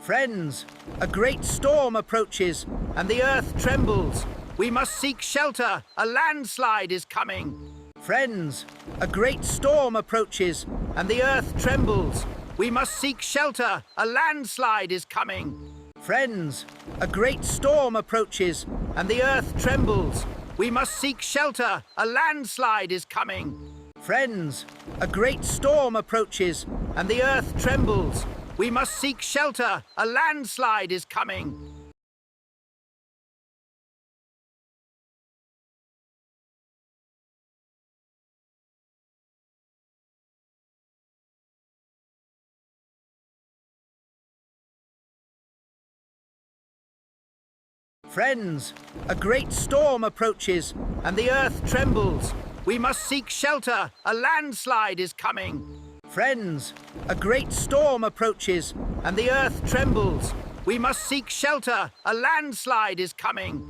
Friends, a great storm approaches, and the earth trembles. We must seek shelter. A landslide is coming. Friends, a great storm approaches, and the earth trembles. We must seek shelter. A landslide is coming. Friends, a great storm approaches, and the earth trembles. We must seek shelter. A landslide is coming. Friends, a great storm approaches, and the earth trembles. We must seek shelter. A landslide is coming. Friends, a great storm approaches, and the earth trembles. We must seek shelter. A landslide is coming. Friends, a great storm approaches, and the earth trembles. We must seek shelter. A landslide is coming.